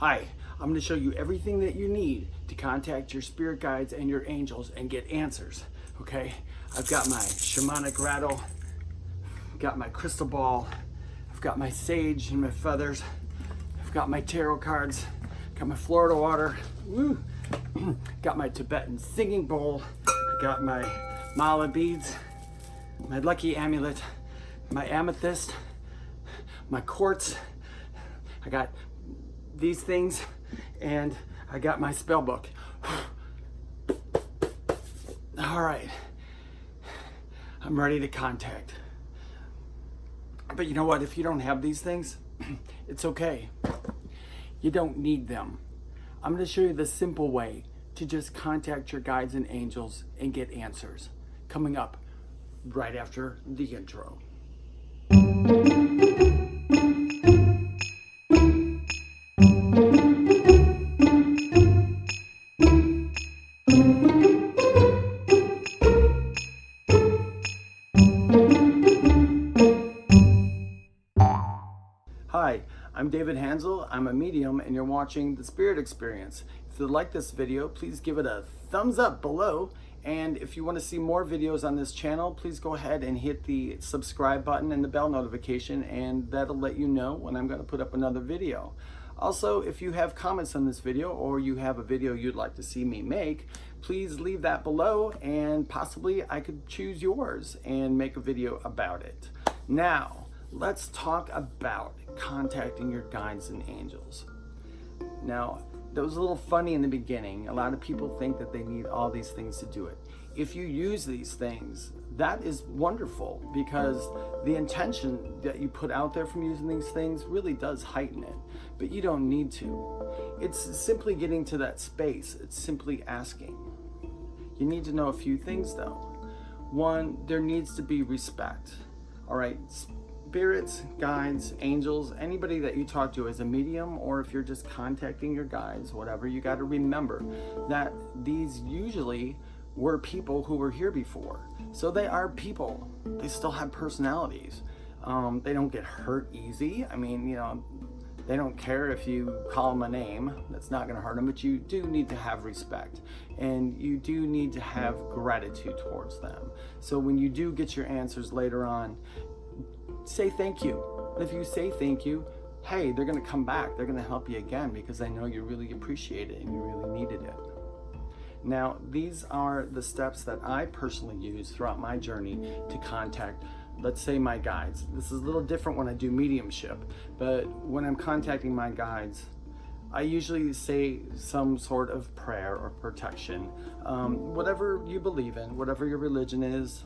Hi, I'm going to show you everything that you need to contact your spirit guides and your angels and get answers, okay? I've got my shamanic rattle, I've got my crystal ball, I've got my sage and my feathers, I've got my tarot cards, got my Florida water, woo. Got my Tibetan singing bowl, I got my mala beads, my lucky amulet, my amethyst, my quartz, I got these things, and I got my spell book. All right, I'm ready to contact. But you know what? If you don't have these things, it's okay. You don't need them. I'm going to show you the simple way to just contact your guides and angels and get answers. Coming up right after the intro. Hi, I'm David Hansel. I'm a medium and you're watching The Spirit Experience. If you like this video, please give it a thumbs up below. And if you want to see more videos on this channel, please go ahead and hit the subscribe button and the bell notification, and that'll let you know when I'm going to put up another video. Also, if you have comments on this video or you have a video you'd like to see me make, please leave that below and possibly I could choose yours and make a video about it. Now, let's talk about contacting your guides and angels. Now, that was a little funny in the beginning. A lot of people think that they need all these things to do it. If you use these things, that is wonderful, because the intention that you put out there from using these things really does heighten it, but you don't need to. It's simply getting to that space. It's simply asking. You need to know a few things though. One, there needs to be respect. All right, spirits, guides, angels, anybody that you talk to as a medium, or if you're just contacting your guides, whatever, you got to remember that these usually were people who were here before. So they are people. They still have personalities. They don't get hurt easy. I mean, you know, they don't care if you call them a name. That's not going to hurt them, but you do need to have respect, and you do need to have gratitude towards them. So when you do get your answers later on, say thank you. If you say thank you, hey, they're going to come back. They're going to help you again because they know you really appreciate it and you really needed it. Now, these are the steps that I personally use throughout my journey to contact, let's say, my guides. This is a little different when I do mediumship, but when I'm contacting my guides, I usually say some sort of prayer or protection. Whatever you believe in, whatever your religion is,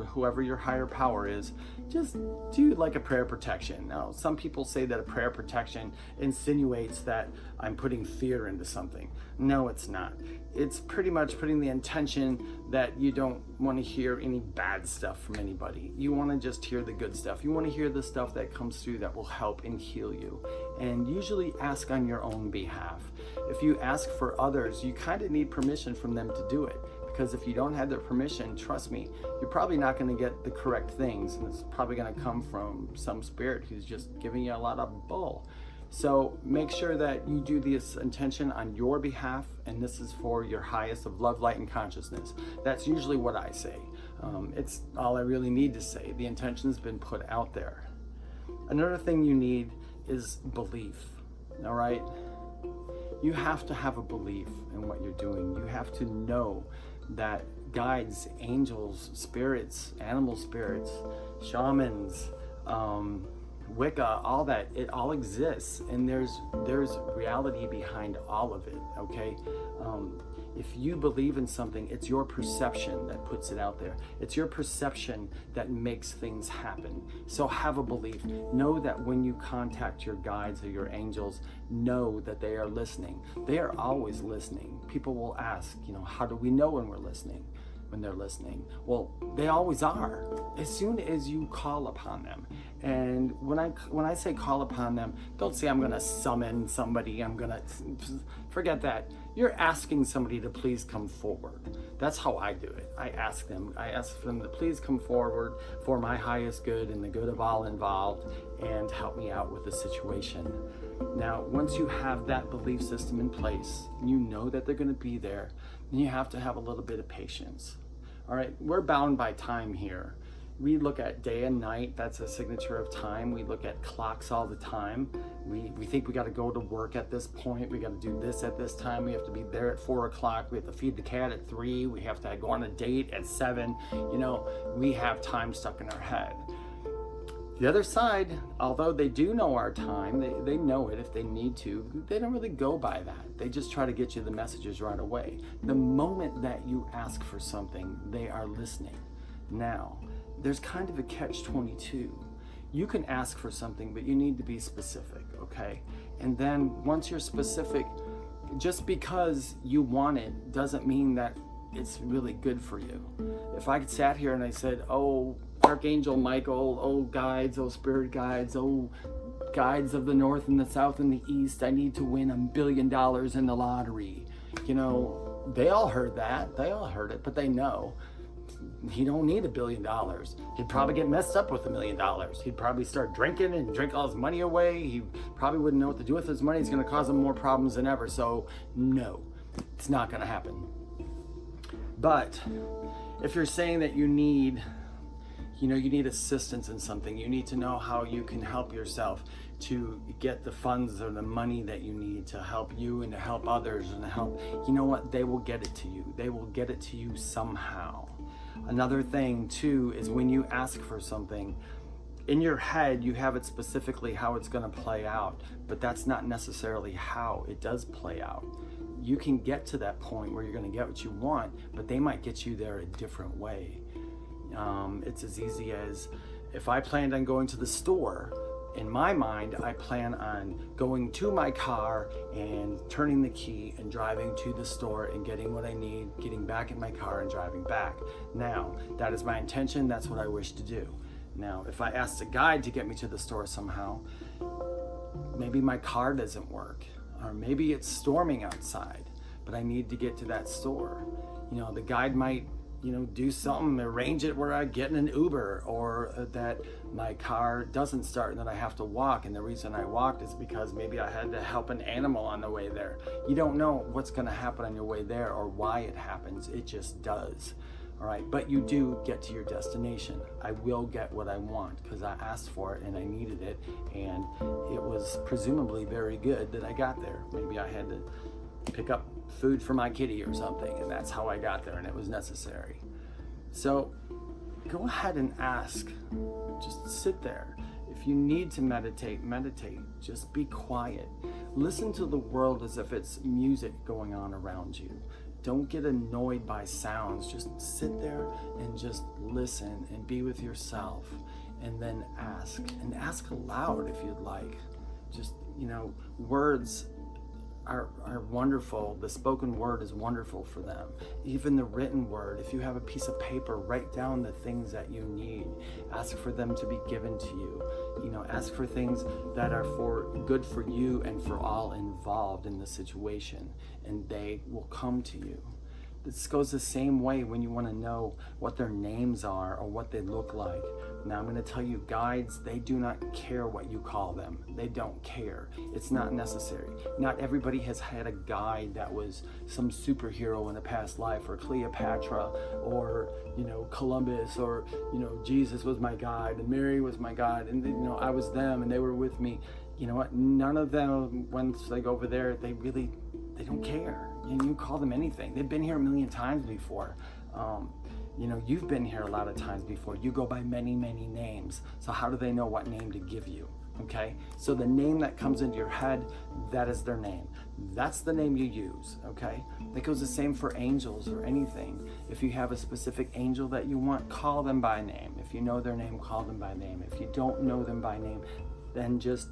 whoever your higher power is, just do like a prayer protection. Now, some people say that a prayer protection insinuates that I'm putting fear into something. No, it's not. It's pretty much putting the intention that you don't want to hear any bad stuff from anybody. You want to just hear the good stuff. You want to hear the stuff that comes through that will help and heal you. And usually ask on your own behalf. If you ask for others, you kind of need permission from them to do it. Because if you don't have their permission, trust me, you're probably not going to get the correct things. And it's probably going to come from some spirit who's just giving you a lot of bull. So make sure that you do this intention on your behalf, and this is for your highest of love, light, and consciousness. That's usually what I say. It's all I really need to say. The intention's been put out there. Another thing you need is belief, all right? You have to have a belief in what you're doing. You have to know that guides, angels, spirits, animal spirits, shamans, Wicca, all that, it all exists, and there's reality behind all of it, okay? If you believe in something, it's your perception that puts it out there. It's your perception that makes things happen. So have a belief. Know that when you contact your guides or your angels, know that they are listening. They are always listening. People will ask, you know, how do we know when we're listening? When they're listening? Well, they always are. As soon as you call upon them. And when I say call upon them, don't say I'm going to summon somebody. I'm going to forget that. You're asking somebody to please come forward. That's how I do it. I ask them to please come forward for my highest good and the good of all involved. and help me out with the situation. Now, once you have that belief system in place, and you know that they're going to be there, then you have to have a little bit of patience. All right, we're bound by time here. We look at day and night, that's a signature of time. We look at clocks all the time. We think we got to go to work at this point. We got to do this at this time. We have to be there at 4 o'clock. We have to feed the cat at 3. We have to go on a date at 7. You know, we have time stuck in our head. The other side, although they do know our time, they know it if they need to, they don't really go by that. They just try to get you the messages right away. The moment that you ask for something, they are listening. Now, there's kind of a catch-22. You can ask for something, but you need to be specific, okay? And then once you're specific, just because you want it doesn't mean that it's really good for you. If I sat here and I said, oh, Archangel Michael, oh guides, oh spirit guides, oh guides of the north and the south and the east, I need to win $1 billion in the lottery. You know, they all heard that, they all heard it, but they know he don't need $1 billion. He'd probably get messed up with $1 million. He'd probably start drinking and drink all his money away. He probably wouldn't know what to do with his money. It's going to cause him more problems than ever. So no, it's not going to happen. But if you're saying that you need assistance in something, you need to know how you can help yourself to get the funds or the money that you need to help you and to help others and to help, you know what, they will get it to you. They will get it to you somehow. Another thing too is when you ask for something, in your head you have it specifically how it's going to play out, but that's not necessarily how it does play out. You can get to that point where you're going to get what you want, but they might get you there a different way. It's as easy as if I planned on going to the store, in my mind, I plan on going to my car and turning the key and driving to the store and getting what I need, getting back in my car and driving back. Now, that is my intention. That's what I wish to do. Now, if I asked a guide to get me to the store somehow, maybe my car doesn't work, or maybe it's storming outside, but I need to get to that store. You know, the guide might do something, arrange it where I get in an Uber, or that my car doesn't start and then I have to walk. And the reason I walked is because maybe I had to help an animal on the way there. You don't know what's going to happen on your way there or why it happens. It just does. All right. But you do get to your destination. I will get what I want because I asked for it and I needed it. And it was presumably very good that I got there. Maybe I had to pick up food for my kitty or something, and that's how I got there, and it was necessary. So go ahead and ask. Just sit there. If you need to meditate. Just be quiet. Listen to the world as if it's music going on around you. Don't get annoyed by sounds. Just sit there and just listen and be with yourself, and then ask, and ask aloud if you'd like. Just, words are wonderful. The spoken word is wonderful for them. Even the written word, if you have a piece of paper, write down the things that you need. Ask for them to be given to you. Ask for things that are good for you and for all involved in the situation, and they will come to you. This goes the same way when you want to know what their names are or what they look like. Now I'm going to tell you, guides, they do not care what you call them. They don't care. It's not necessary. Not everybody has had a guide that was some superhero in a past life, or Cleopatra, or Columbus, or Jesus was my guide and Mary was my guide, and I was them and they were with me. You know what? None of them, once they go over there, they don't care. You call them anything. They've been here a million times before. You've been here a lot of times before. You go by many, many names. So how do they know what name to give you? Okay? So the name that comes into your head, that is their name. That's the name you use. Okay? That goes the same for angels or anything. If you have a specific angel that you want, call them by name. If you know their name, call them by name. If you don't know them by name, then just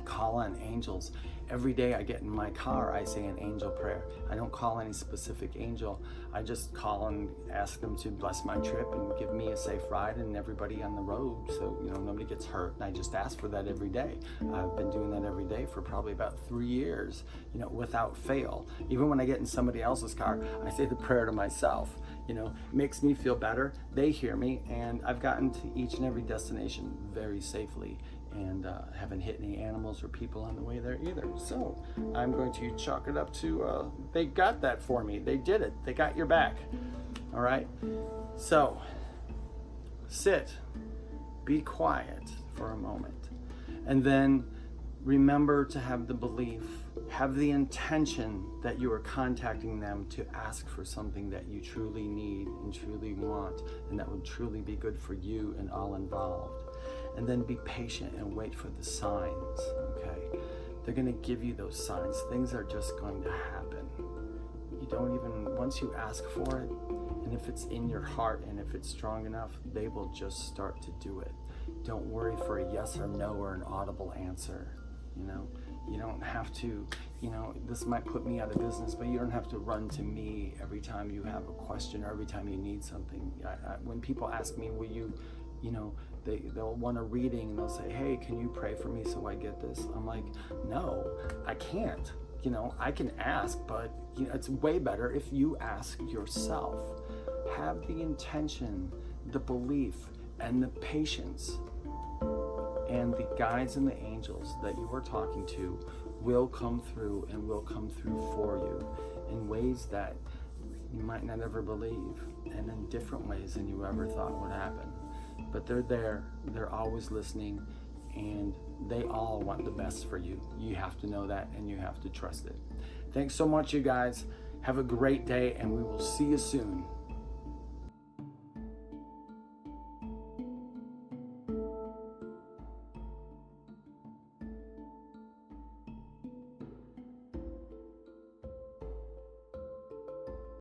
call on angels. Every day I get in my car, I say an angel prayer. I don't call any specific angel. I just call and ask them to bless my trip and give me a safe ride and everybody on the road, so nobody gets hurt. And I just ask for that every day. I've been doing that every day for probably about 3 years, without fail. Even when I get in somebody else's car, I say the prayer to myself. It makes me feel better. They hear me, and I've gotten to each and every destination very safely. and haven't hit any animals or people on the way there either. So I'm going to chalk it up to they got that for me. They did it. They got your back. All right. So sit, be quiet for a moment, and then remember to have the belief, have the intention that you are contacting them to ask for something that you truly need and truly want, and that would truly be good for you and all involved. And then be patient and wait for the signs, okay? They're gonna give you those signs. Things are just going to happen. You don't even, once you ask for it, and if it's in your heart and if it's strong enough, they will just start to do it. Don't worry for a yes or no or an audible answer, you know? You don't have to, you know, this might put me out of business, but you don't have to run to me every time you have a question or every time you need something. When people ask me, will you, you know, they'll want a reading and they'll say, hey, can you pray for me so I get this? I'm like, no, I can't. You know, I can ask, but you know, it's way better if you ask yourself. Have the intention, the belief, and the patience, and the guides and the angels that you are talking to will come through and will come through for you in ways that you might not ever believe, and in different ways than you ever thought would happen. But they're there, they're always listening, and they all want the best for you. You have to know that, and you have to trust it. Thanks so much, you guys. Have a great day, and we will see you soon.